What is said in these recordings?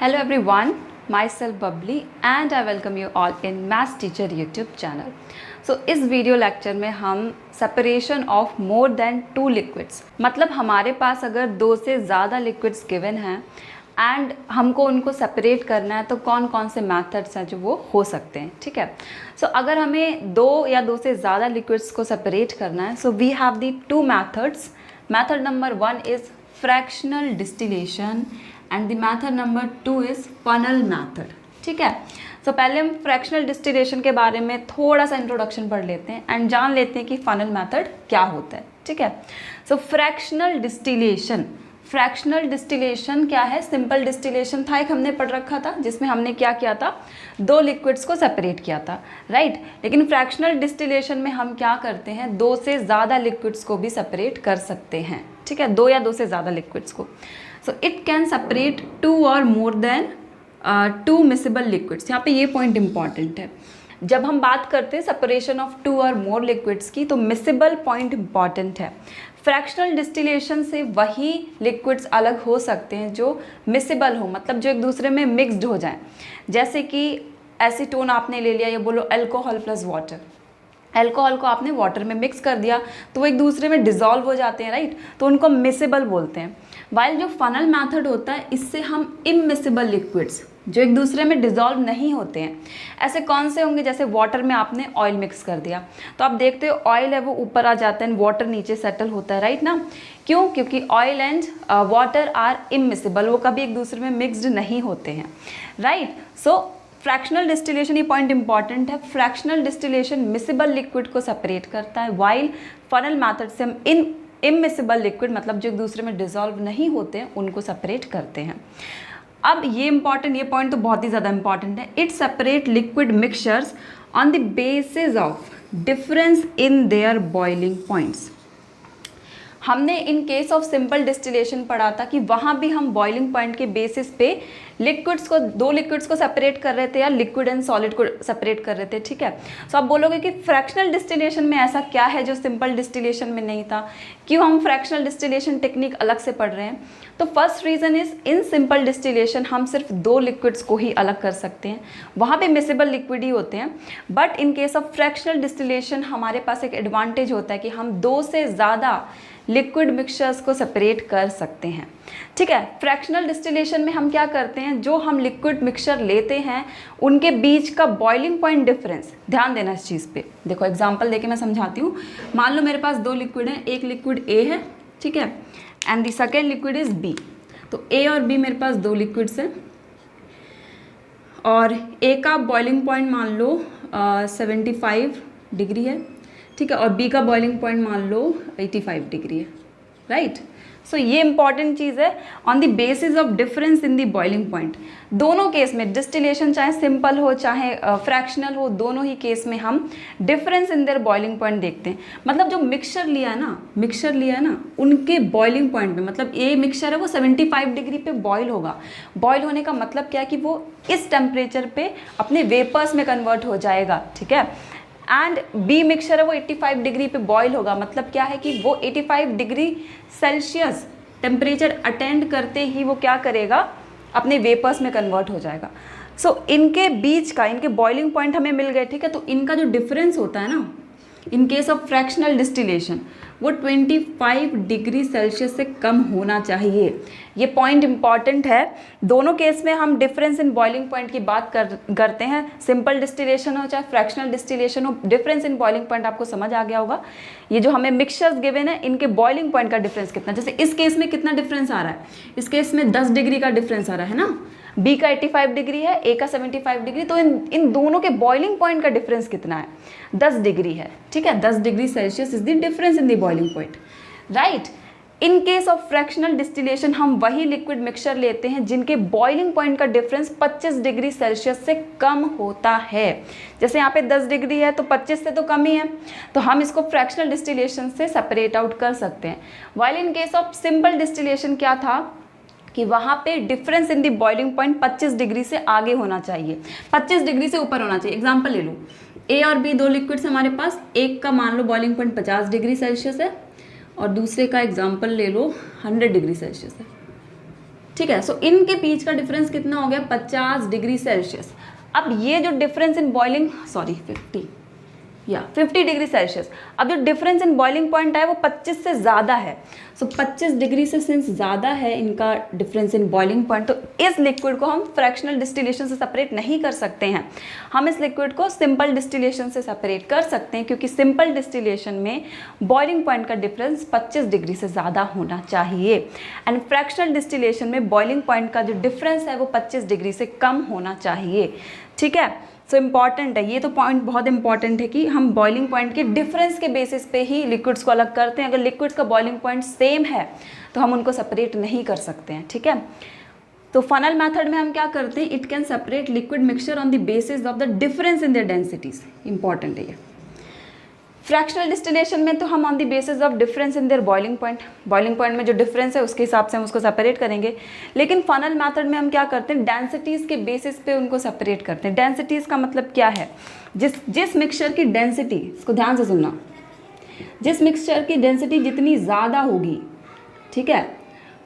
Hello everyone, myself Bubbly and I welcome you all in Maths Teacher YouTube channel. So इस video lecture में हम separation of more than 2 liquids, मतलब हमारे पास अगर 2 से ज़्यादा लिक्विड्स गिवन हैं एंड हमको उनको सेपरेट करना है तो कौन कौन से मेथड्स हैं जो वो हो सकते हैं। ठीक है, सो अगर हमें 2 या 2 से ज़्यादा लिक्विड्स को सेपरेट करना है, so we have the 2 methods. Method number 1 is fractional distillation and the method number 2 is funnel method. ठीक है, सो पहले हम फ्रैक्शनल डिस्टिलेशन के बारे में थोड़ा सा इंट्रोडक्शन पढ़ लेते हैं एंड जान लेते हैं कि फनल मेथड क्या होता है. ठीक है, सो फ्रैक्शनल डिस्टिलेशन क्या है? सिंपल डिस्टिलेशन था एक, हमने पढ़ रखा था जिसमें हमने क्या किया था, 2 लिक्विड्स को सेपरेट किया था, राइट. लेकिन फ्रैक्शनल डिस्टिलेशन में हम क्या करते हैं, 2 से ज़्यादा लिक्विड्स को भी सेपरेट कर सकते हैं. ठीक है, 2 या 2 से ज़्यादा लिक्विड्स को. सो इट कैन सेपरेट 2 और मोर देन 2 मिसिबल लिक्विड्स. यहाँ पे ये पॉइंट इंपॉर्टेंट है. जब हम बात करते हैं सेपरेशन ऑफ 2 और मोर लिक्विड्स की, तो मिसिबल पॉइंट इंपॉर्टेंट है. फ्रैक्शनल डिस्टिलेशन से वही लिक्विड्स अलग हो सकते हैं जो मिसिबल हो, मतलब जो एक दूसरे में मिक्सड हो जाएं. जैसे कि एसीटोन आपने ले लिया, ये बोलो अल्कोहल प्लस वाटर. अल्कोहल को आपने वाटर में मिक्स कर दिया तो वो एक दूसरे में डिज़ोल्व हो जाते हैं, राइट. तो उनको मिसिबल बोलते हैं. वाइल जो फनल मेथड होता है, इससे हम इमिसिबल लिक्विड्स जो एक दूसरे में डिज़ोल्व नहीं होते हैं, ऐसे कौन से होंगे, जैसे वाटर में आपने ऑयल मिक्स कर दिया तो आप देखते हो ऑयल है वो ऊपर आ जाता है, वाटर नीचे सेटल होता है, राइट ना. क्यों? क्योंकि oil and water are immiscible, वो कभी एक दूसरे में मिक्सड नहीं होते हैं, राइट. सो फ्रैक्शनल डिस्टिलेशन, ये पॉइंट इंपॉर्टेंट है. फ्रैक्शनल डिस्टिलेशन मिसिबल लिक्विड को सेपरेट करता है, वाइल फनल मेथड से हम इन इमिसिबल लिक्विड, मतलब जो एक दूसरे में डिज़ोल्व नहीं होते हैं, उनको सेपरेट करते हैं. अब ये पॉइंट तो बहुत ही ज़्यादा इंपॉर्टेंट है. It separate liquid mixtures on the basis of difference in their boiling points. हमने in case of simple distillation पढ़ा था कि वहाँ भी हम बॉइलिंग पॉइंट के बेसिस पे लिक्विड्स को, 2 लिक्विड्स को सेपरेट कर रहे थे या लिक्विड एंड सॉलिड को सेपरेट कर रहे थे. ठीक है, सो आप बोलोगे कि फ्रैक्शनल डिस्टिलेशन में ऐसा क्या है जो सिंपल डिस्टिलेशन में नहीं था, क्यों हम फ्रैक्शनल डिस्टिलेशन टेक्निक अलग से पढ़ रहे हैं. तो first reason is, in simple distillation हम सिर्फ 2 लिक्विड्स को ही अलग कर सकते हैं, वहाँ पे मिसिबल लिक्विड ही होते हैं. But in case of fractional distillation हमारे पास एक एडवांटेज होता है कि हम 2 से ज़्यादा लिक्विड मिक्सचर्स को सेपरेट कर सकते हैं. ठीक है, फ्रैक्शनल डिस्टिलेशन में हम क्या करते हैं, जो हम लिक्विड मिक्सचर लेते हैं उनके बीच का बॉइलिंग पॉइंट डिफरेंस, ध्यान देना इस चीज़ पे. देखो एग्जांपल देके मैं समझाती हूँ. मान लो मेरे पास 2 लिक्विड हैं, एक लिक्विड ए है, ठीक है, and the second liquid is B. तो ए और बी मेरे पास 2 लिक्विड्स हैं और ए का बॉइलिंग पॉइंट मान लो 75 डिग्री है, ठीक है, और बी का बॉइलिंग पॉइंट मान लो 85 डिग्री है, राइट. सो ये इंपॉर्टेंट चीज़ है. On the basis of difference in the boiling point, दोनों केस में डिस्टिलेशन चाहे सिंपल हो चाहे फ्रैक्शनल हो, दोनों ही केस में हम difference in their boiling point देखते हैं. मतलब जो मिक्सचर लिया है ना उनके बॉइलिंग पॉइंट पे, मतलब ए मिक्सचर है वो 75 डिग्री पे बॉयल होगा. बॉयल होने का मतलब क्या है कि वो इस टेम्परेचर पे अपने वेपर्स में कन्वर्ट हो जाएगा. ठीक है, एंड बी मिक्सचर है वो 85 डिग्री पे बॉयल होगा. मतलब क्या है कि वो 85 डिग्री सेल्सियस टेम्परेचर अटेंड करते ही वो क्या करेगा, अपने वेपर्स में कन्वर्ट हो जाएगा. सो इनके बीच का, इनके बॉइलिंग पॉइंट हमें मिल गए, ठीक है. तो इनका जो डिफरेंस होता है ना, इन केस ऑफ फ्रैक्शनल डिस्टिलेशन, वो 25 डिग्री सेल्सियस से कम होना चाहिए. ये पॉइंट इंपॉर्टेंट है. दोनों केस में हम डिफरेंस इन बॉइलिंग पॉइंट की बात करते हैं. सिंपल डिस्टिलेशन हो चाहे फ्रैक्शनल डिस्टिलेशन हो, डिफरेंस इन बॉइलिंग पॉइंट आपको समझ आ गया होगा. ये जो हमें मिक्सचर्स गिवन है, इनके बॉइलिंग पॉइंट का डिफरेंस कितना, जैसे इस केस में कितना डिफरेंस आ रहा है, इस केस में 10 डिग्री का डिफरेंस आ रहा है ना. बी का 85 डिग्री है, ए का 75 डिग्री, तो इन दोनों के बॉइलिंग पॉइंट का डिफरेंस कितना है, 10 डिग्री है. ठीक है, 10 degree Celsius is the difference in the boiling point, right. In case of fractional distillation हम वही लिक्विड मिक्सचर लेते हैं जिनके बॉइलिंग पॉइंट का डिफरेंस 25 डिग्री सेल्सियस से कम होता है. जैसे यहाँ पे 10 डिग्री है तो 25 से तो कम ही है, तो हम इसको फ्रैक्शनल डिस्टिलेशन से सेपरेट आउट कर सकते हैं. While in case of simple distillation क्या था कि वहाँ पे difference in the boiling point 25 degree से आगे होना चाहिए, 25 डिग्री से ऊपर होना चाहिए. एग्जाम्पल ले लो, ए और बी 2 लिक्विड्स हमारे पास, एक का मान लो बॉइलिंग पॉइंट 50 डिग्री सेल्सियस है और दूसरे का एग्जाम्पल ले लो 100 डिग्री सेल्सियस है. ठीक है। सो इनके बीच का डिफरेंस कितना हो गया 50 डिग्री सेल्सियस। अब ये जो difference in boiling 50 degree Celsius, अब जो डिफरेंस इन बॉइलिंग पॉइंट है वो 25 से ज़्यादा है। सो 25 डिग्री से सिंस ज़्यादा है इनका डिफरेंस इन बॉइलिंग पॉइंट, तो इस लिक्विड को हम फ्रैक्शनल डिस्टिलेशन से सेपरेट नहीं कर सकते हैं। हम इस लिक्विड को सिंपल डिस्टिलेशन से सेपरेट कर सकते हैं, क्योंकि सिंपल डिस्टिलेशन में बॉइलिंग पॉइंट का डिफरेंस 25 डिग्री से ज़्यादा होना चाहिए, एंड फ्रैक्शनल डिस्टिलेशन में बॉइलिंग पॉइंट का जो डिफरेंस है वो 25 डिग्री से कम होना चाहिए। ठीक है, सो इम्पॉर्टेंट है ये तो पॉइंट, बहुत इंपॉर्टेंट है कि हम बॉइलिंग पॉइंट के डिफरेंस के बेसिस पे ही लिक्विड्स को अलग करते हैं। अगर लिक्विड्स का बॉइलिंग पॉइंट सेम है तो हम उनको सेपरेट नहीं कर सकते हैं। ठीक है, तो फनल मेथड में हम क्या करते हैं, it can separate liquid mixture on the basis of the difference in there densities. Important है ये। फ्रैक्शनल डिस्टिलेशन में तो हम on the basis of difference in their boiling point में जो डिफरेंस है उसके हिसाब से हम उसको सेपरेट करेंगे। लेकिन फनल मेथड में हम क्या करते हैं, डेंसिटीज़ के बेसिस पे उनको सेपरेट करते हैं। डेंसिटीज़ का मतलब क्या है, जिस मिक्सचर की डेंसिटी, इसको ध्यान से सुनना, जिस मिक्सचर की डेंसिटी जितनी ज़्यादा होगी, ठीक है,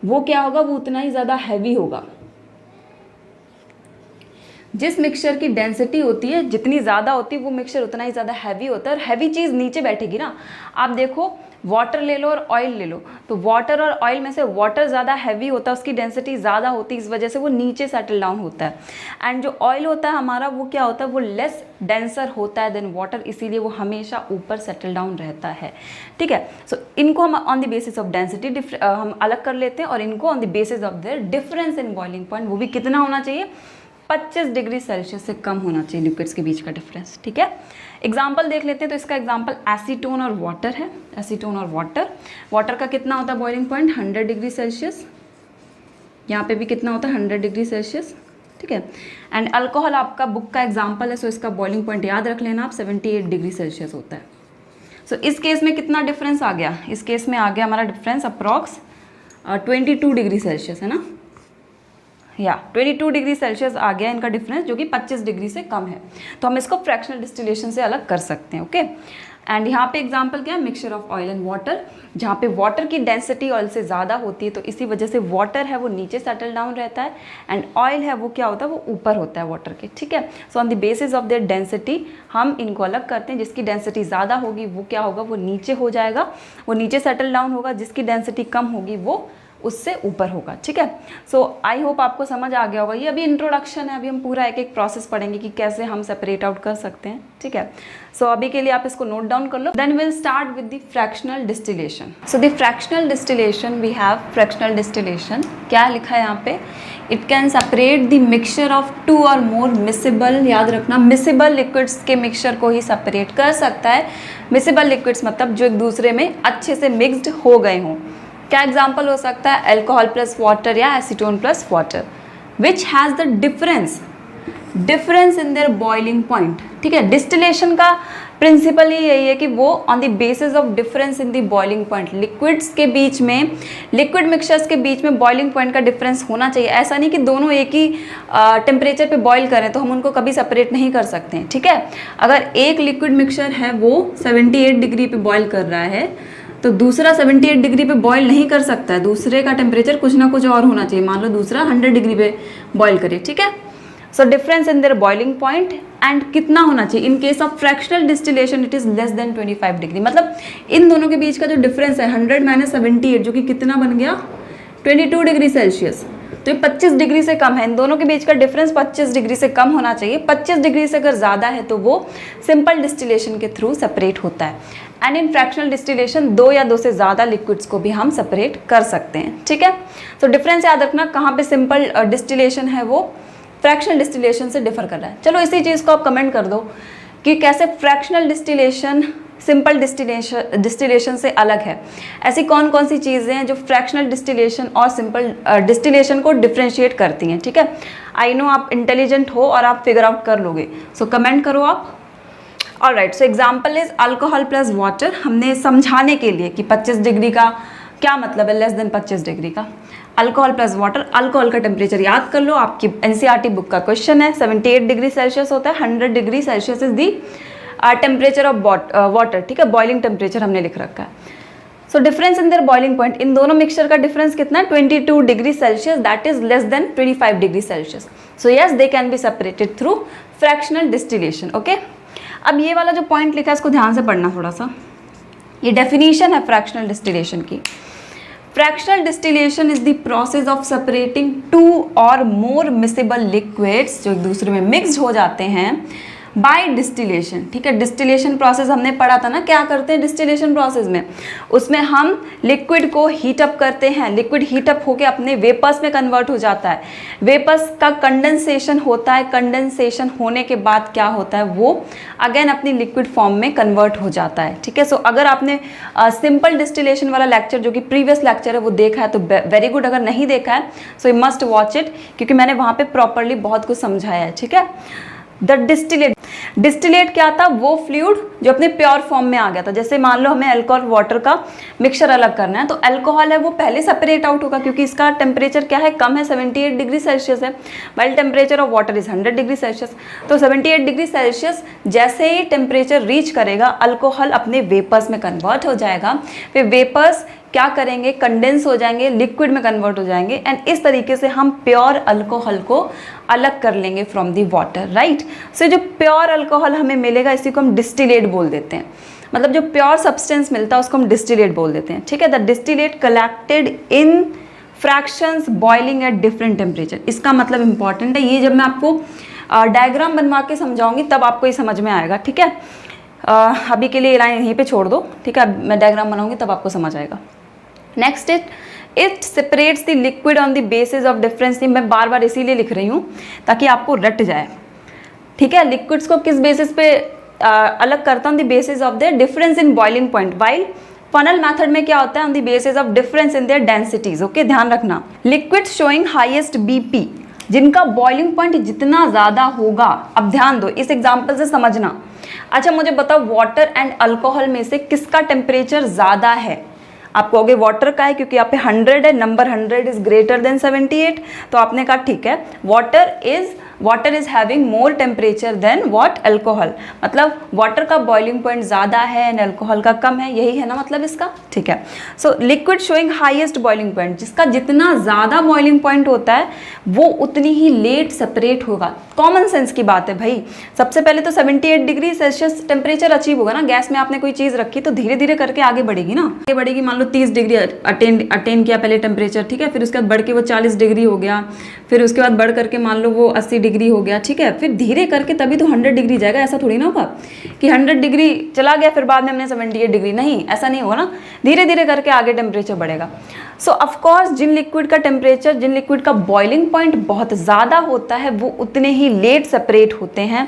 वो क्या होगा, वो उतना ही ज़्यादा हैवी होगा। जिस मिक्सचर की डेंसिटी होती है जितनी ज़्यादा होती है वो मिक्सचर उतना ही ज़्यादा हैवी होता है, और हैवी चीज़ नीचे बैठेगी ना। आप देखो वाटर ले लो और ऑयल ले लो, तो वाटर और ऑयल में से वाटर ज़्यादा हैवी होता है, उसकी डेंसिटी ज़्यादा होती है, इस वजह से वो नीचे सेटल डाउन होता है। एंड जो ऑयल होता है हमारा वो क्या होता है, वो लेस डेंसर होता है देन वाटर, इसीलिए वो हमेशा ऊपर सेटल डाउन रहता है। ठीक है, सो इनको हम on the basis of density हम अलग कर लेते हैं, और इनको on the basis of their difference in boiling point, वो भी कितना होना चाहिए, 25 डिग्री सेल्सियस से कम होना चाहिए लिक्विड्स के बीच का डिफरेंस। ठीक है, एग्जाम्पल देख लेते हैं। तो इसका एग्जाम्पल एसीटोन और वाटर है। एसीटोन और वाटर का कितना होता है बॉइलिंग पॉइंट, 100 डिग्री सेल्सियस। यहाँ पे भी कितना होता है, 100 डिग्री सेल्सियस। ठीक है, एंड अल्कोहल आपका बुक का एग्जाम्पल है, सो इसका बॉइलिंग पॉइंट याद रख लेना आप, 78 डिग्री सेल्सियस होता है। सो इस केस में कितना डिफरेंस आ गया, इस केस में आ गया हमारा डिफरेंस अप्रॉक्स 22 डिग्री सेल्सियस, है ना, या 22 डिग्री सेल्सियस आ गया इनका डिफरेंस, जो कि 25 डिग्री से कम है। तो हम इसको फ्रैक्शनल डिस्टिलेशन से अलग कर सकते हैं। ओके, एंड यहाँ पे एग्जांपल क्या है, mixture of oil and water, जहाँ पे वाटर की डेंसिटी ऑयल से ज़्यादा होती है, तो इसी वजह से वाटर है वो नीचे सेटल डाउन रहता है, एंड ऑयल है वो क्या होता है, वो ऊपर होता है वाटर के। ठीक है, so on the basis of their density हम इनको अलग करते हैं। जिसकी डेंसिटी ज़्यादा होगी वो क्या होगा, वो नीचे हो जाएगा, वो नीचे सेटल डाउन होगा। जिसकी डेंसिटी कम होगी वो उससे ऊपर होगा। ठीक है, सो आई होप आपको समझ आ गया होगा। ये अभी इंट्रोडक्शन है, अभी हम पूरा एक एक प्रोसेस पढ़ेंगे कि कैसे हम सेपरेट आउट कर सकते हैं। ठीक है, सो अभी के लिए आप इसको नोट डाउन कर लो। Then will start with the fractional distillation. So the fractional distillation we have, fractional distillation क्या लिखा है यहाँ पे, it can separate the mixture of 2 और मोर मिसिबल, याद रखना मिसिबल लिक्विड्स के मिक्सचर को ही सेपरेट कर सकता है। मिसिबल लिक्विड्स मतलब जो एक दूसरे में अच्छे से मिक्सड हो गए हों। क्या एग्जाम्पल हो सकता है, अल्कोहल प्लस वाटर या acetone plus water, which has the difference in their boiling point. ठीक है, डिस्टिलेशन का प्रिंसिपल ही यही है कि वो on the basis of difference in the boiling point, liquids के बीच में, लिक्विड मिक्सचर्स के बीच में बॉइलिंग पॉइंट का डिफरेंस होना चाहिए। ऐसा नहीं कि दोनों एक ही टेम्परेचर पे बॉईल करें तो हम उनको कभी सेपरेट नहीं कर सकते हैं। ठीक है, अगर एक लिक्विड मिक्सचर है वो 78 डिग्री पे बॉईल कर रहा है, तो दूसरा 78 डिग्री पे बॉईल नहीं कर सकता है, दूसरे का टेम्परेचर कुछ ना कुछ और होना चाहिए। मान लो दूसरा 100 डिग्री पे बॉईल करे। ठीक है, so difference in their boiling point and कितना होना चाहिए, इन case of fractional distillation it is less than 25 degree. मतलब इन दोनों के बीच का जो डिफरेंस है 100 माइनस 78, जो कि कितना बन गया 22 डिग्री सेल्सियस, तो ये 25 डिग्री से कम है। इन दोनों के बीच का डिफरेंस 25 डिग्री से कम होना चाहिए। 25 डिग्री से अगर ज़्यादा है तो वो सिंपल डिस्टिलेशन के थ्रू सेपरेट होता है। एंड इन फ्रैक्शनल डिस्टिलेशन 2 या 2 से ज़्यादा लिक्विड्स को भी हम सेपरेट कर सकते हैं। ठीक है, तो डिफरेंस याद रखना, कहाँ पे सिंपल डिस्टिलेशन है वो फ्रैक्शनल डिस्टिलेशन से डिफर कर रहा है। चलो इसी चीज़ को आप कमेंट कर दो कि कैसे फ्रैक्शनल डिस्टिलेशन सिंपल डिस्टिलेशन से अलग है। ऐसी कौन कौन सी चीज़ें हैं जो फ्रैक्शनल डिस्टिलेशन और सिंपल डिस्टिलेशन को डिफ्रेंशिएट करती हैं। ठीक है, आई नो आप इंटेलिजेंट हो और आप फिगर आउट कर लोगे, सो कमेंट करो आप। Alright, so example is alcohol plus water. हमने समझाने के लिए कि 25 डिग्री का क्या मतलब है, लेस देन 25 डिग्री का। अल्कोहल प्लस वाटर, अल्कोहल का टेम्परेचर याद कर लो, आपकी एनसीईआरटी बुक का क्वेश्चन है। 78 डिग्री सेल्सियस होता है, 100 degree Celsius is the temperature of water. ठीक है, बॉइलिंग टेम्परेचर हमने लिख रखा है। So difference in their boiling point, इन दोनों मिक्सचर का डिफरेंस कितना है 22 degree Celsius, that is less than 25 degree Celsius. So yes they can be separated through fractional distillation. Okay, अब ये वाला जो पॉइंट लिखा है इसको ध्यान से पढ़ना थोड़ा सा. ये डेफिनेशन है फ्रैक्शनल डिस्टिलेशन की. Fractional distillation is the process of separating two or more miscible liquids जो एक दूसरे में मिक्स्ड हो जाते हैं बाय डिस्टिलेशन. ठीक है, डिस्टिलेशन प्रोसेस हमने पढ़ा था ना, क्या करते हैं डिस्टिलेशन प्रोसेस में, उसमें हम लिक्विड को हीट अप करते हैं, लिक्विड हीट अप होकर अपने वेपर्स में कन्वर्ट हो जाता है, वेपर्स का कंडेंसेशन होता है, कंडेंसेशन होने के बाद क्या होता है वो अगेन अपनी लिक्विड फॉर्म में कन्वर्ट हो जाता है. ठीक है, सो अगर आपने सिंपल डिस्टिलेशन वाला लेक्चर जो कि प्रीवियस लेक्चर है वो देखा है तो वेरी गुड, अगर नहीं देखा है so you must watch it, क्योंकि मैंने वहाँ पे प्रॉपरली बहुत कुछ समझाया है. ठीक है, द डिस्टिलेट क्या था, वो फ्लूइड जो अपने प्योर फॉर्म में आ गया था. जैसे मान लो हमें अल्कोहल वाटर का मिक्सचर अलग करना है, तो अल्कोहल है वो पहले सेपरेट आउट होगा क्योंकि इसका टेम्परेचर क्या है, कम है, 78 डिग्री सेल्सियस है, while temperature of water is 100 degree Celsius. तो 78 डिग्री सेल्सियस जैसे ही टेम्परेचर रीच करेगा अल्कोहल अपने वेपर्स में कन्वर्ट हो जाएगा, फिर वेपर्स क्या करेंगे, कंडेंस हो जाएंगे, लिक्विड में कन्वर्ट हो जाएंगे, एंड इस तरीके से हम प्योर अल्कोहल को अलग कर लेंगे फ्रॉम दी वाटर. राइट, सो जो प्योर अल्कोहल हमें मिलेगा इसी को हम डिस्टिलेट बोल देते हैं. मतलब जो प्योर सब्सटेंस मिलता है उसको हम डिस्टिलेट बोल देते हैं. ठीक है, the distillate collected in fractions boiling at different temperature. इसका मतलब इंपॉर्टेंट है, ये जब मैं आपको डायग्राम बनवा के समझाऊंगी तब आपको ये समझ में आएगा. ठीक है, अभी के लिए लाइन यहीं पे छोड़ दो. ठीक है, मैं डायग्राम बनाऊंगी तब आपको समझ आएगा. Next it separates the liquid on the basis of difference. मैं बार बार इसीलिए लिख रही हूँ ताकि आपको रट जाए. ठीक है, लिक्विड्स को किस बेसिस पे अलग करता हूँ, the basis of their difference in boiling point, while funnel method में क्या होता है, on the basis of difference in there densities. Okay, ध्यान रखना, लिक्विड शोइंग हाईएस्ट बीपी, जिनका बॉइलिंग पॉइंट जितना ज़्यादा होगा. अब ध्यान दो, इस एग्जाम्पल से समझना. अच्छा मुझे बताओ वाटर एंड अल्कोहल में से किसका टेम्परेचर ज़्यादा है. आप कहोगे वाटर का है क्योंकि यहाँ पे 100 है, नंबर 100 इज ग्रेटर देन 78. तो आपने कहा ठीक है, water is having more temperature than what, alcohol. मतलब वाटर का बॉइलिंग पॉइंट ज़्यादा है एंड अल्कोहल का कम है, यही है ना मतलब इसका. ठीक है, so liquid showing highest boiling point, जिसका जितना ज़्यादा बॉइलिंग पॉइंट होता है वो उतनी ही लेट सेपरेट होगा. कॉमन सेंस की बात है भाई. सबसे पहले तो 78 डिग्री सेल्सियस टेम्परेचर अचीव होगा ना. गैस में आपने कोई चीज़ रखी तो धीरे धीरे करके आगे बढ़ेगी ना, आगे बढ़ेगी. मान लो 30 डिग्री अटेन किया पहले टेम्परेचर. ठीक है, फिर उसके बाद बढ़ के वो 40 डिग्री हो गया, फिर उसके बाद बढ़ करके मान लो वो 80 डिग्री हो गया. ठीक है, फिर धीरे करके तभी तो 100 डिग्री जाएगा. ऐसा थोड़ी ना होगा कि 100 डिग्री चला गया फिर बाद में हमने 78 डिग्री, नहीं ऐसा नहीं होगा ना. धीरे धीरे करके आगे टेम्परेचर बढ़ेगा. सो ऑफकोर्स जिन लिक्विड का टेम्परेचर, जिन लिक्विड का बॉइलिंग पॉइंट बहुत ज़्यादा होता है वो उतने ही लेट सेपरेट होते हैं.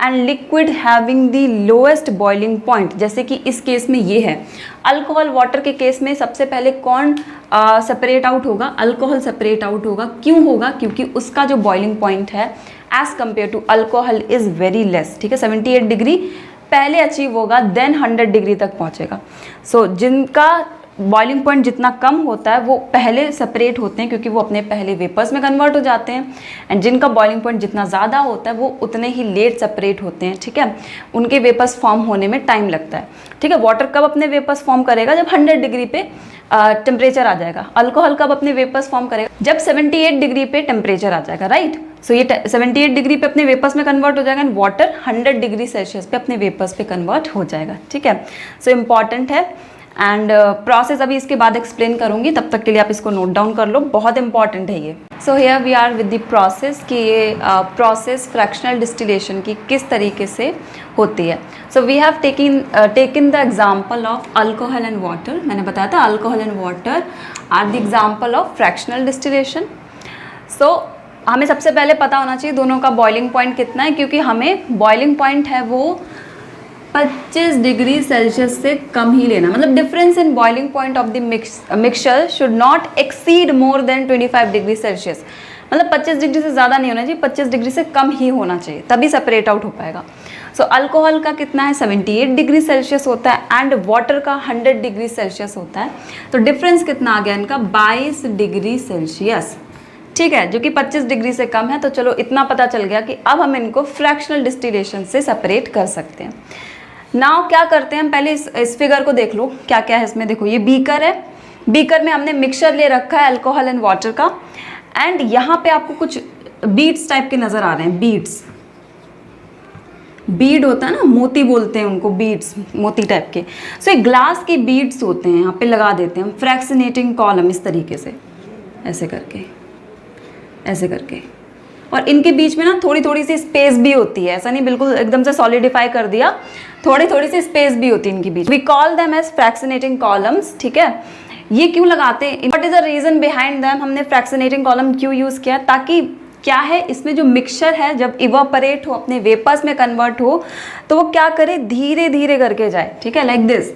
And liquid having the lowest boiling point, जैसे कि इस केस में ये है अल्कोहल वाटर के केस में, सबसे पहले कौन सेपरेट आउट होगा, अल्कोहल सेपरेट आउट होगा. क्यों होगा, क्योंकि उसका जो बॉइलिंग पॉइंट है as compare to alcohol is very less. ठीक है, 78 डिग्री पहले अचीव होगा देन 100 डिग्री तक पहुँचेगा. सो जिनका बॉइलिंग पॉइंट जितना कम होता है वो पहले सेपरेट होते हैं क्योंकि वो अपने पहले वेपर्स में कन्वर्ट हो जाते हैं. एंड जिनका बॉइलिंग पॉइंट जितना ज़्यादा होता है वो उतने ही लेट सेपरेट होते हैं. ठीक है, उनके वेपर्स फॉर्म होने में टाइम लगता है. ठीक है, वाटर कब अपने वेपर्स फॉर्म करेगा, जब 100 डिग्री पे टेम्परेचर आ जाएगा. अल्कोहल कब अपने वेपर्स फॉर्म करेगा, जब 78 डिग्री पे टेम्परेचर आ जाएगा. राइट, सो ये 78 डिग्री पे अपने वेपर्स में कन्वर्ट हो जाएगा एंड वाटर 100 डिग्री सेल्सियस पे अपने वेपर्स पे कन्वर्ट हो जाएगा. ठीक है, सो इम्पॉर्टेंट है. एंड प्रोसेस अभी इसके बाद एक्सप्लेन करूंगी, तब तक के लिए आप इसको नोट डाउन कर लो, बहुत इंपॉर्टेंट है ये. So here we are with the process कि ये प्रोसेस फ्रैक्शनल डिस्टिलेशन की किस तरीके से होती है. So we have taken the example of alcohol and water. मैंने बताया था alcohol and water are the example of fractional distillation. So हमें सबसे पहले पता होना चाहिए दोनों का बॉइलिंग पॉइंट कितना है, क्योंकि हमें बॉइलिंग पॉइंट है वो 25 डिग्री सेल्सियस से कम ही लेना. मतलब difference in boiling point of the mixture should not exceed more than 25 degree Celsius. मतलब 25 डिग्री से ज़्यादा नहीं होना चाहिए, 25 डिग्री से कम ही होना चाहिए, तभी सेपरेट आउट हो पाएगा. सो अल्कोहल का कितना है, 78 डिग्री सेल्सियस होता है एंड वाटर का 100 डिग्री सेल्सियस होता है. तो डिफरेंस कितना आ गया इनका, 22 डिग्री सेल्सियस. ठीक है, जो कि 25 डिग्री से कम है. तो चलो इतना पता चल गया कि अब हम इनको फ्रैक्शनल डिस्टिलेशन से सेपरेट कर सकते हैं. नाउ क्या करते हैं हम, पहले इस फिगर को देख लो क्या क्या है इसमें। देखो ये बीकर है, बीकर में हमने मिक्सचर ले रखा है अल्कोहल एंड वाटर का, एंड यहाँ पे आपको कुछ बीड्स टाइप के नज़र आ रहे हैं। बीड्स, बीड होता है ना, मोती बोलते हैं उनको, बीड्स मोती टाइप के। सो ये ग्लास के बीड्स होते हैं, यहाँ पे लगा देते हैं हम फ्रैक्शनेटिंग कॉलम इस तरीके से, ऐसे करके, ऐसे करके। और इनके बीच में ना थोड़ी थोड़ी सी स्पेस भी होती है, ऐसा नहीं बिल्कुल एकदम से सॉलिडिफाई कर दिया, थोड़ी थोड़ी सी स्पेस भी होती है इनके बीच। We call them as fractionating columns, ठीक है। ये क्यों लगाते हैं, what is the reason behind them, हमने फ्रैक्शनेटिंग कॉलम क्यों यूज़ किया, ताकि क्या है इसमें जो मिक्सचर है जब इवापोरेट हो, अपने वेपर्स में कन्वर्ट हो, तो वो क्या करे, धीरे धीरे करके जाए, ठीक है, लाइक दिस।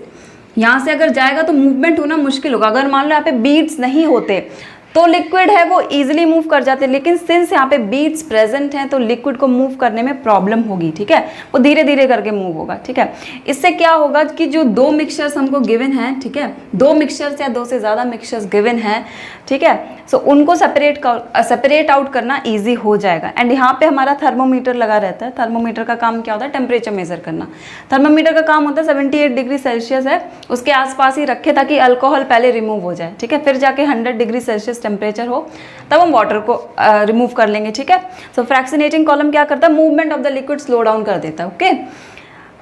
यहाँ से अगर जाएगा तो मूवमेंट होना मुश्किल होगा। अगर मान लो यहाँ पे बीड्स नहीं होते तो लिक्विड है वो इजीली मूव कर जाते हैं, लेकिन सिंस यहाँ पे बीड्स प्रेजेंट हैं तो लिक्विड को मूव करने में प्रॉब्लम होगी, ठीक है, वो धीरे धीरे करके मूव होगा, ठीक है। इससे क्या होगा कि जो दो मिक्सचर्स हमको गिवन हैं, ठीक है, दो मिक्सचर्स या दो से ज़्यादा मिक्सचर्स गिवन हैं, ठीक है, सो उनको सेपरेट आउट करना ईजी हो जाएगा। एंड यहाँ पे हमारा थर्मोमीटर लगा रहता है। थर्मोमीटर का काम क्या होता है, टेम्परेचर मेजर करना। थर्मोमीटर का काम होता है 78 डिग्री सेल्सियस है, उसके आसपास ही रखे ताकि अल्कोहल पहले रिमूव हो जाए, ठीक है, फिर जाके 100 डिग्री सेल्सियस टेम्परेचर हो तब हम वाटर को रिमूव कर लेंगे, ठीक है। सो फ्रैक्शनेटिंग कॉलम क्या करता है, movement of the liquid slow down कर देता है, ओके,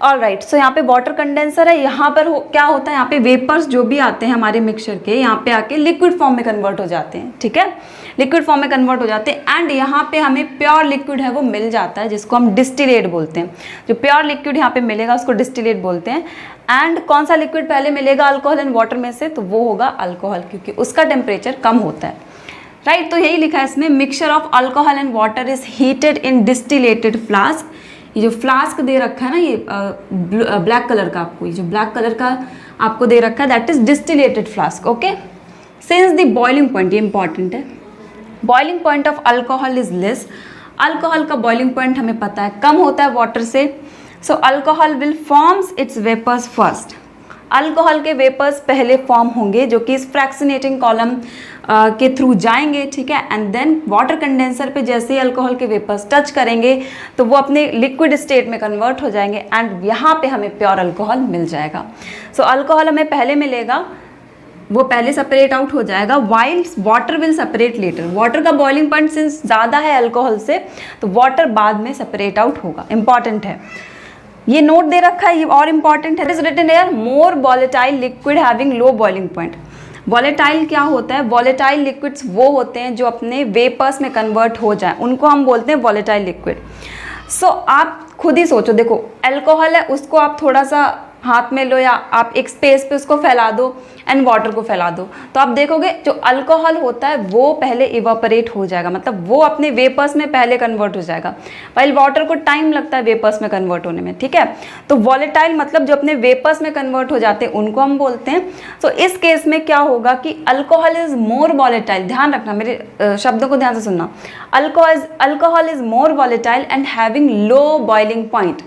ऑल राइट। सो यहाँ पे वाटर कंडेंसर है, यहाँ पर क्या होता है, यहाँ पे वेपर्स जो भी आते हैं हमारे मिक्सचर के, यहाँ पे आके लिक्विड फॉर्म में कन्वर्ट हो जाते हैं, ठीक है, लिक्विड फॉर्म में कन्वर्ट हो जाते हैं। एंड यहाँ पे हमें प्योर लिक्विड है वो मिल जाता है, जिसको हम डिस्टिलेट बोलते हैं। जो प्योर लिक्विड यहाँ पे मिलेगा उसको डिस्टिलेट बोलते हैं। एंड कौन सा लिक्विड पहले मिलेगा अल्कोहल एंड वाटर में से, तो वो होगा अल्कोहल, क्योंकि उसका टेम्परेचर कम होता है, राइट। तो यही लिखा है इसमें, mixture of alcohol and water is heated in distillated flask. ये जो फ्लास्क दे रखा है ना, ये ब्लैक कलर का, आपको ये जो ब्लैक कलर का आपको दे रखा है, that is distillated flask, okay. Since the boiling point, ये इंपॉर्टेंट है, boiling point of alcohol is less. Alcohol का बॉइलिंग पॉइंट हमें पता है कम होता है वाटर से। So alcohol will forms its vapours first. Alcohol के वेपर्स पहले फॉर्म होंगे जो कि इस फ्रैक्शनेटिंग कॉलम के थ्रू जाएंगे, ठीक है। एंड देन वाटर कंडेंसर पे जैसे ही अल्कोहल के वेपर्स टच करेंगे तो वो अपने लिक्विड स्टेट में कन्वर्ट हो जाएंगे, एंड यहाँ पे हमें प्योर अल्कोहल मिल जाएगा। सो अल्कोहल हमें पहले मिलेगा, वो पहले सेपरेट आउट हो जाएगा, while water will separate later. Water का बॉइलिंग पॉइंट सिंस ज़्यादा है अल्कोहल से, तो वाटर बाद में सेपरेट आउट होगा, इंपॉर्टेंट है, ये नोट दे रखा है, ये और इंपॉर्टेंट है। Is written here, more volatile liquid having low boiling point. Volatile क्या होता है, वॉलेटाइल लिक्विड्स वो होते हैं जो अपने वेपर्स में कन्वर्ट हो जाए, उनको हम बोलते हैं वॉलेटाइल लिक्विड। सो आप खुद ही सोचो, देखो अल्कोहल है, उसको आप थोड़ा सा हाथ में लो या आप एक स्पेस पे उसको फैला दो एंड वाटर को फैला दो, तो आप देखोगे जो अल्कोहल होता है वो पहले इवापोरेट हो जाएगा, मतलब वो अपने वेपर्स में पहले कन्वर्ट हो जाएगा, वाइल वाटर को टाइम लगता है वेपर्स में कन्वर्ट होने में, ठीक है। तो वॉलेटाइल मतलब जो अपने वेपर्स में कन्वर्ट हो जाते हैं उनको हम बोलते हैं। तो इस केस में क्या होगा कि अल्कोहल इज मोर वॉलेटाइल, ध्यान रखना, मेरे शब्दों को ध्यान से सुनना, alcohol is more volatile and having low boiling point.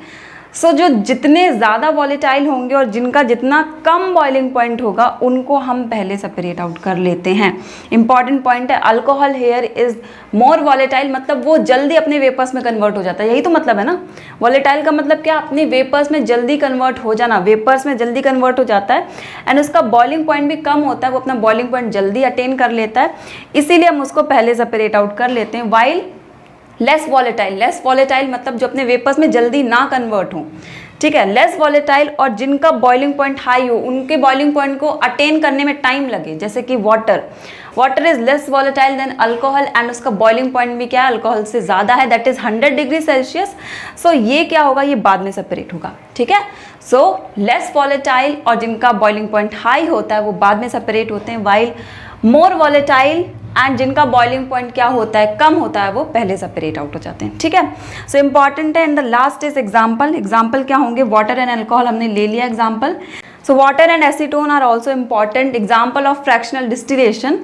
So जो जितने ज़्यादा वॉलेटाइल होंगे और जिनका जितना कम बॉइलिंग पॉइंट होगा उनको हम पहले सेपरेट आउट कर लेते हैं। इंपॉर्टेंट पॉइंट है, alcohol here is more volatile, मतलब वो जल्दी अपने वेपर्स में कन्वर्ट हो जाता है, यही तो मतलब है ना। वॉलेटाइल का मतलब क्या, अपने वेपर्स में जल्दी कन्वर्ट हो जाना, वेपर्स में जल्दी कन्वर्ट हो जाता है, एंड उसका बॉइलिंग पॉइंट भी कम होता है, वो अपना बॉइलिंग पॉइंट जल्दी अटेन कर लेता है, इसीलिए हम उसको पहले सेपरेट आउट कर लेते हैं। वाइल लेस वॉलेटाइल मतलब जो अपने वेपर्स में जल्दी ना कन्वर्ट हो, ठीक है, लेस वॉलेटाइल और जिनका बॉइलिंग पॉइंट हाई हो, उनके बॉइलिंग पॉइंट को अटेन करने में टाइम लगे, जैसे कि water is less volatile than alcohol, and उसका बॉइलिंग पॉइंट भी क्या है, अल्कोहल से ज़्यादा है, that is 100 degree Celsius. So ये क्या होगा, ये बाद में सेपरेट होगा, ठीक है। सो लेस वॉलेटाइल और जिनका बॉइलिंग पॉइंट हाई होता है वो बाद में सेपरेट होते हैं, वाइल मोर वॉलेटाइल एंड जिनका बॉइलिंग पॉइंट क्या होता है, कम होता है, वो पहले सेपरेट आउट हो जाते हैं, ठीक है। सो इंपॉर्टेंट है। And the last is example क्या होंगे, वाटर एंड अल्कोहल हमने ले लिया example. So water and acetone are also important example of fractional distillation.